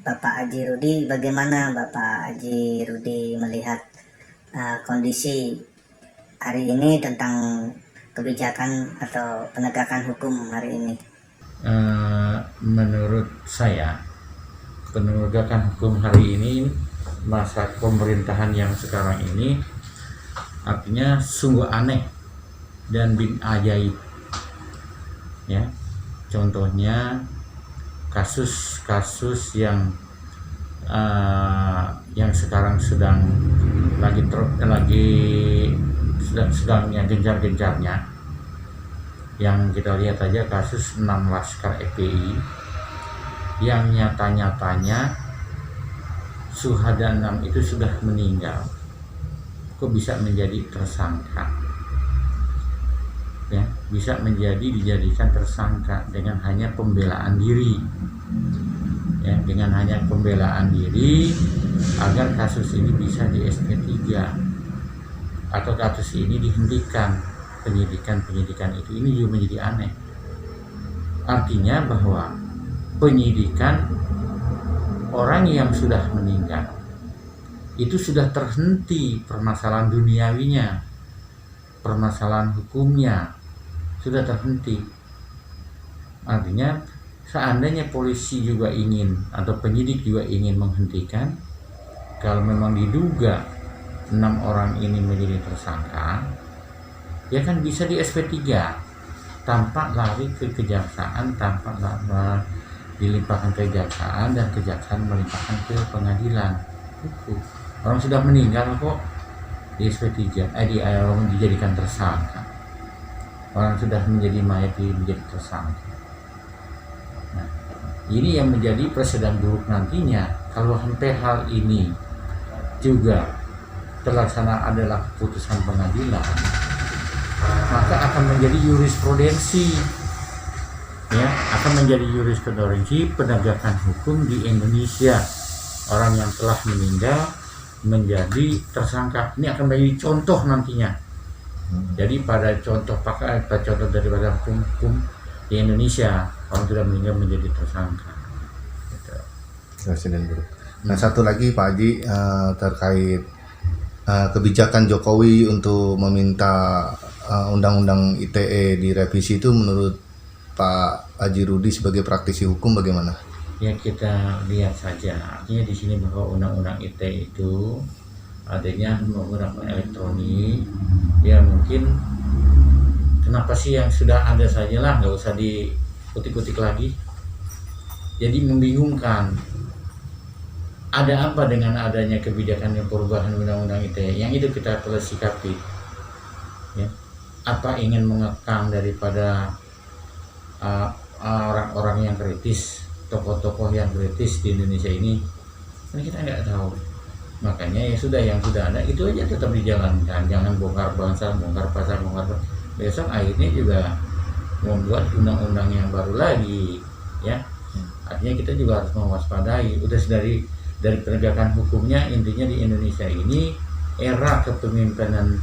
Bapak Haji Rudi, bagaimana Bapak Haji Rudi melihat kondisi hari ini tentang kebijakan atau penegakan hukum hari ini? Menurut saya, penegakan hukum hari ini, masa pemerintahan yang sekarang ini, artinya sungguh aneh dan bin ajaib. Ya, contohnya kasus-kasus yang sekarang sedang sedangnya gencar-gencarnya. Yang kita lihat aja kasus 6 laskar FPI yang nyata-nyatanya Suhada 6 itu sudah meninggal, kok bisa menjadi tersangka, ya, bisa dijadikan tersangka dengan hanya pembelaan diri, ya, dengan hanya pembelaan diri agar kasus ini bisa di SP3 atau kasus ini dihentikan penyidikan itu. Ini juga menjadi aneh, artinya bahwa penyidikan orang yang sudah meninggal itu sudah terhenti, permasalahan duniawinya, permasalahan hukumnya sudah terhenti. Artinya seandainya polisi juga ingin atau penyidik juga ingin menghentikan, kalau memang diduga 6 orang ini menjadi tersangka, ya kan bisa di SP3 tanpa lari ke kejaksaan, tanpa dilimpahkan ke kejaksaan dan kejaksaan melimpahkan ke pengadilan. Orang sudah meninggal kok di SP3 dijadikan tersangka. Orang sudah menjadi mayat menjadi tersangka. Nah, ini yang menjadi presiden buruk nantinya kalau sampai hal ini juga terlaksana adalah keputusan pengadilan, maka akan menjadi jurisprudensi, ya, akan menjadi jurisprudensi penegakan hukum di Indonesia. Orang yang telah meninggal menjadi tersangka, ini akan menjadi contoh nantinya. Jadi pada contoh daripada hukum di Indonesia, orang sudah meninggal menjadi tersangka. Gitu. Presiden buruk. Nah, satu lagi Pak Haji, terkait kebijakan Jokowi untuk meminta undang-undang ITE direvisi, itu menurut Pak Haji Rudi sebagai praktisi hukum bagaimana? Ya, kita lihat saja. Artinya di sini bahwa undang-undang ITE itu adanya menggunakan elektronik. Ya mungkin kenapa sih yang sudah ada sajalah, nggak usah dikutik-kutik lagi. Jadi membingungkan. Ada apa dengan adanya kebijakan yang perubahan undang-undang ITE? Yang itu kita telah sikapi. Ya. Apa ingin mengekang daripada orang-orang yang kritis, tokoh-tokoh yang kritis di Indonesia ini kita nggak tahu. Makanya yang sudah ada itu aja tetap dijalankan, jangan bongkar bangsa, bongkar pasar. Besok akhirnya juga membuat undang-undang yang baru lagi, ya. Artinya kita juga harus mewaspadai. Udah dari penegakan hukumnya, intinya di Indonesia ini era kepemimpinan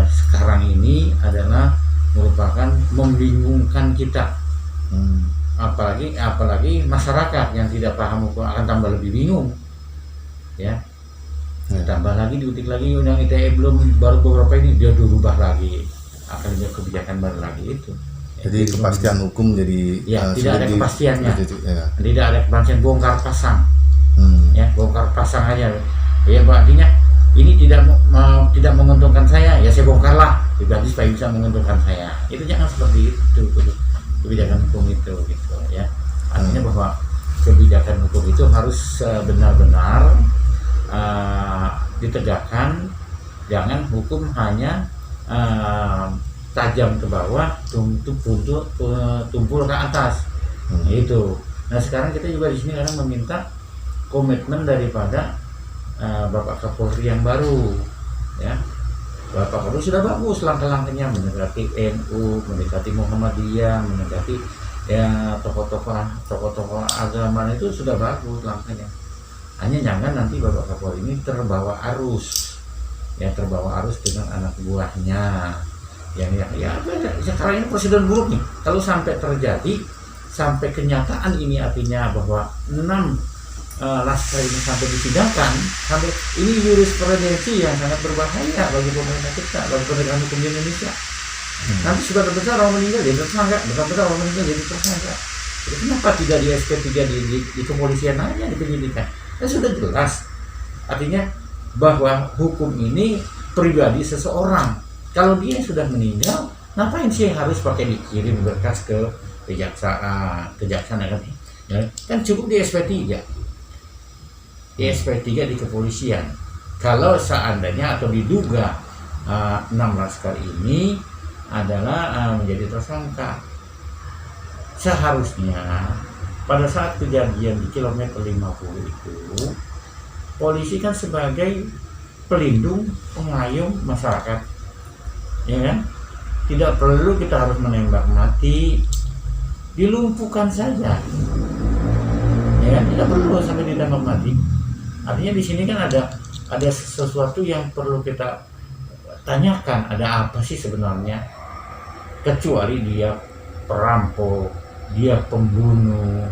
sekarang ini adalah merupakan membingungkan kita. Apalagi masyarakat yang tidak paham hukum akan tambah lebih bingung, ya. Tambah lagi diutik lagi undang ITE baru beberapa ini dia dirubah lagi, akan ada kebijakan baru lagi itu. Jadi kepastian hukum jadi tidak ada kepastiannya, tidak ada kepastian, bongkar pasang, ya, bongkar pasang aja. Ya artinya ini tidak menguntungkan saya, ya saya bongkarlah, berarti supaya bisa menguntungkan saya. Itu jangan seperti itu kebijakan hukum itu, gitu, ya. Artinya bahwa kebijakan hukum itu harus benar-benar ditegakkan. Jangan hukum hanya tajam ke bawah, tumpul ke atas. Itu. Nah, sekarang kita juga di sini kadang meminta komitmen daripada Bapak Kapolri yang baru, ya. Bapak Kapolri sudah bagus langkah-langkahnya, mendekati NU, mendekati Muhammadiyah, mendekati ya tokoh-tokoh agama, itu sudah bagus langkahnya. Hanya jangan nanti Bapak Kapolri ini terbawa arus dengan anak buahnya yang ya sekarang ini presiden buruk nih. Kalau sampai terjadi sampai kenyataan ini artinya bahwa 6 laskar ini sampai disidangkan, sampai ini jurisprudensi yang sangat berbahaya bagi pemerintah kita, bagi penegakan hukum di Indonesia. Nanti sudah besar orang meninggal jadi tersangka, besar orang meninggal jadi tersangka. Jadi kenapa tidak di SP3 di kepolisian aja, di penyidikan? Kan sudah jelas. Artinya bahwa hukum ini pribadi seseorang. Kalau dia sudah meninggal, ngapain sih harus pakai dikirim berkas ke kejaksaan kan? Ya, kan cukup di SP3. Di SP3 di kepolisian. Kalau seandainya atau diduga 6 laskar ini adalah menjadi tersangka, seharusnya pada saat kejadian di kilometer 50 itu, polisi kan sebagai pelindung, pengayom masyarakat, ya kan? Tidak perlu kita harus menembak mati, dilumpuhkan saja, ya kan? Tidak perlu sampai ditembak mati. Artinya di sini kan ada sesuatu yang perlu kita tanyakan, ada apa sih sebenarnya? Kecuali dia perampok, dia pembunuh,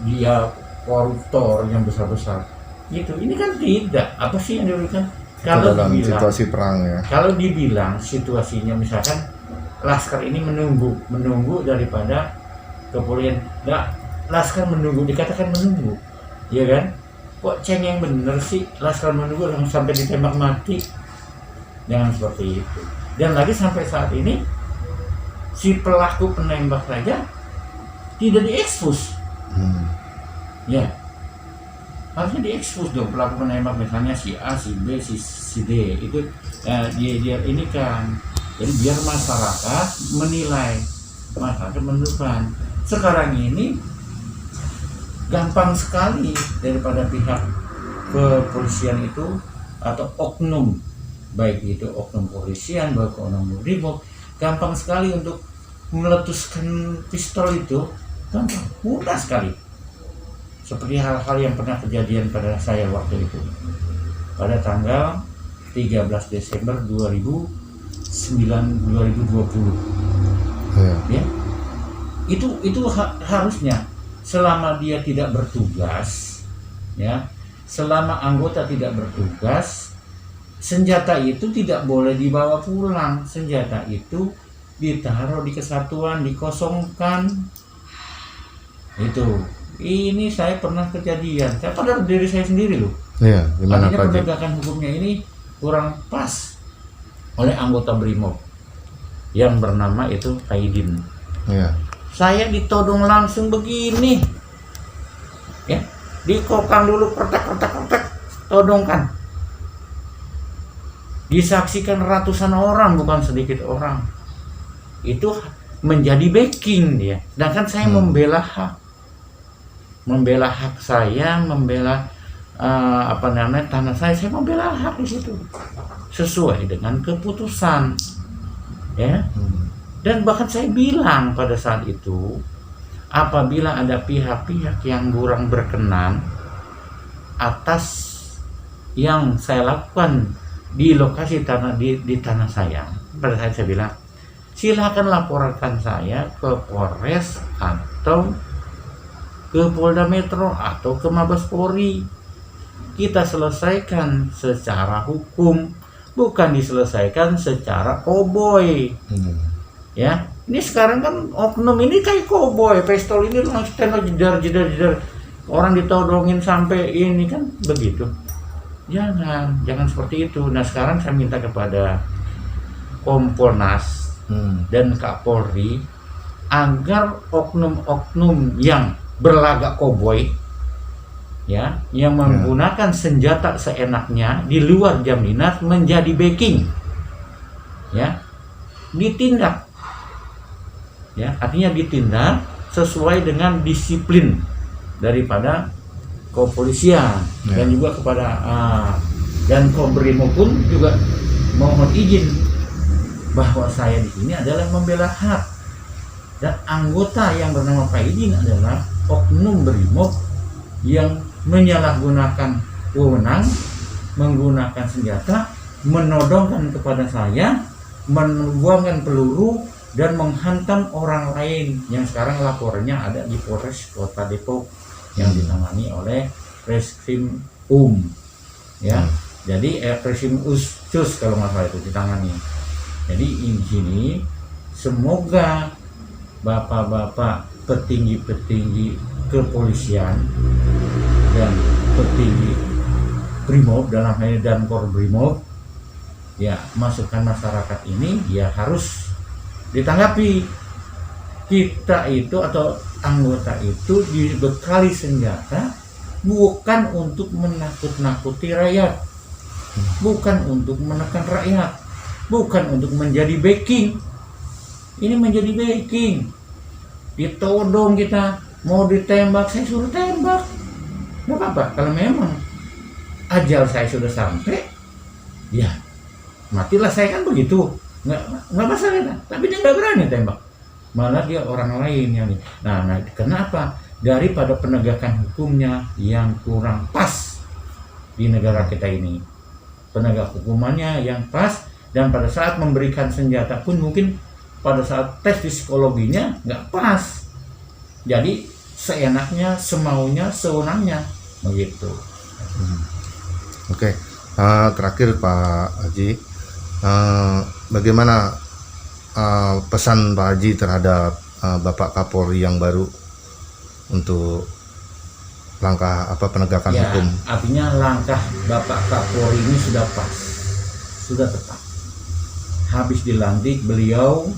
dia koruptor yang besar-besar, gitu. Ini kan tidak. Apa sih yang diberikan? Kalau dalam dibilang, situasi perang ya. Kalau dibilang situasinya misalkan laskar ini menunggu daripada kepolisian, laskar menunggu, dikatakan menunggu, ya kan? Kok cengeng bener sih laskar menunggu sampai ditembak mati? Jangan seperti itu. Dan lagi sampai saat ini si pelaku penembak saja tidak diekspos. Ya, harusnya diekspos dong pelaku penembak, misalnya si A, si B, si D itu dia ini kan. Jadi biar masyarakat menilai, masyarakat menentukan. Sekarang ini gampang sekali daripada pihak kepolisian itu atau oknum, baik itu oknum polisian, baik oknum brimob, gampang sekali untuk meletuskan pistol itu, gampang, mudah sekali. Seperti hal-hal yang pernah kejadian pada saya waktu itu, pada tanggal 13 Desember 2020. Ya. Itu harusnya selama dia tidak bertugas, ya, selama anggota tidak bertugas, senjata itu tidak boleh dibawa pulang. Senjata itu ditaruh di kesatuan, dikosongkan. Itu. Ini saya pernah kejadian. Saya pada diri saya sendiri loh. Iya, gimana Artinya Pak Haji? penegakan hukumnya ini kurang pas oleh anggota BRIMOB yang bernama itu Kaidin. Iya. Saya ditodong langsung begini, ya, dikokang dulu, pertek, todongkan, disaksikan ratusan orang, bukan sedikit orang. Itu menjadi backing dia. Sedangkan saya membela hak saya, membela tanah saya membela hak di situ sesuai dengan keputusan, ya. Dan bahkan saya bilang pada saat itu, apabila ada pihak-pihak yang kurang berkenan atas yang saya lakukan di lokasi tanah di tanah saya, pada saat saya bilang, silakan laporkan saya ke Polres atau ke Polda Metro atau ke Mabes Polri. Kita selesaikan secara hukum, bukan diselesaikan secara koboi. Ya, ini sekarang kan oknum ini kayak koboi, pistol ini langsung tembak jedar, orang ditodongin sampai ini kan begitu. Jangan seperti itu. Nah, sekarang saya minta kepada Kompolnas dan Kapolri agar oknum-oknum yang berlagak koboi, ya, yang menggunakan senjata seenaknya di luar jam dinas menjadi backing, ya, ditindak. Ya, artinya ditindak sesuai dengan disiplin daripada kepolisian, dan juga kepada dan Kobrimob pun juga mohon izin bahwa saya di sini adalah membela hak, dan anggota yang bernama Pak Idin adalah oknum Brimob yang menyalahgunakan wewenang, menggunakan senjata, menodongkan kepada saya, membuangkan peluru, dan menghantam orang lain yang sekarang laporannya ada di Polres Kota Depok yang ditangani oleh Reskrim ya. Jadi Reskrim Sus kalau nggak salah itu ditangani. Jadi di sini semoga bapak-bapak petinggi-petinggi kepolisian dan petinggi Brimob dalam hal ini dan Korbrimob ya, masukan masyarakat ini ya harus ditanggapi. Kita itu atau anggota itu dibekali senjata bukan untuk menakut-nakuti rakyat, bukan untuk menekan rakyat, bukan untuk menjadi backing. Ini menjadi backing. Ditodong kita, mau ditembak saya suruh tembak, nggak apa-apa. Kalau memang ajal saya sudah sampai, ya matilah saya, kan begitu, nggak masalah. Tapi dia nggak berani tembak, malah dia orang lain yang nah kenapa? Daripada penegakan hukumnya yang kurang pas di negara kita ini, penegak hukumannya yang pas, dan pada saat memberikan senjata pun mungkin pada saat tes psikologinya nggak pas. Jadi seenaknya, semaunya, sewenangnya begitu. Oke, terakhir Pak Haji, bagaimana pesan Pak Haji terhadap Bapak Kapolri yang baru untuk langkah penegakan Ya, hukum? artinya langkah Bapak Kapolri ini sudah pas, sudah tepat. Habis dilantik beliau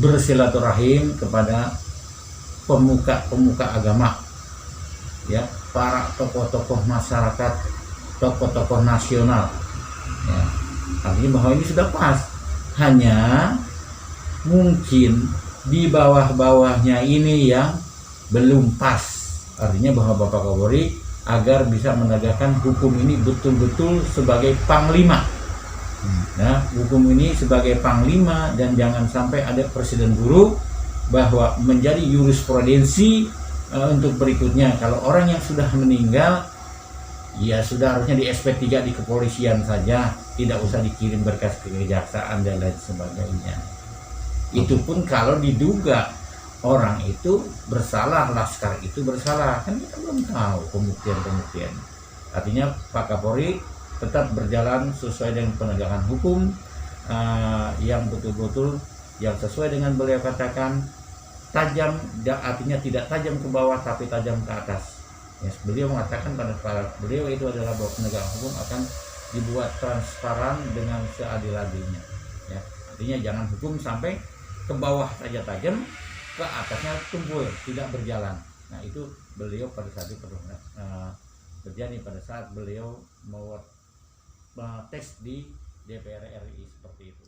bersilaturahim kepada pemuka-pemuka agama, ya, para tokoh-tokoh masyarakat, tokoh-tokoh nasional, ya. Artinya bahwa ini sudah pas. Hanya mungkin di bawah-bawahnya ini yang belum pas. Artinya bahwa Bapak Kapolri agar bisa menegakkan hukum ini betul-betul sebagai panglima. Nah, hukum ini sebagai panglima, dan jangan sampai ada presiden buruk bahwa menjadi jurisprudensi untuk berikutnya. Kalau orang yang sudah meninggal, ya sudah harusnya di SP3 di kepolisian saja, tidak usah dikirim berkas ke kejaksaan dan lain sebagainya. Itu pun kalau diduga orang itu bersalah, laskar itu bersalah, kan kita belum tahu pembuktian. Artinya Pak Kapolri tetap berjalan sesuai dengan penegakan hukum yang betul-betul yang sesuai dengan beliau katakan, tajam, artinya tidak tajam ke bawah tapi tajam ke atas. Ya, beliau mengatakan pada beliau itu adalah bahwa penegakan hukum akan dibuat transparan dengan seadil-adilnya. Ya, artinya jangan hukum sampai ke bawah saja tajam, ke atasnya tumpul, tidak berjalan. Nah, itu beliau pada saat itu terjadi pada saat beliau mau tes di DPR RI seperti itu.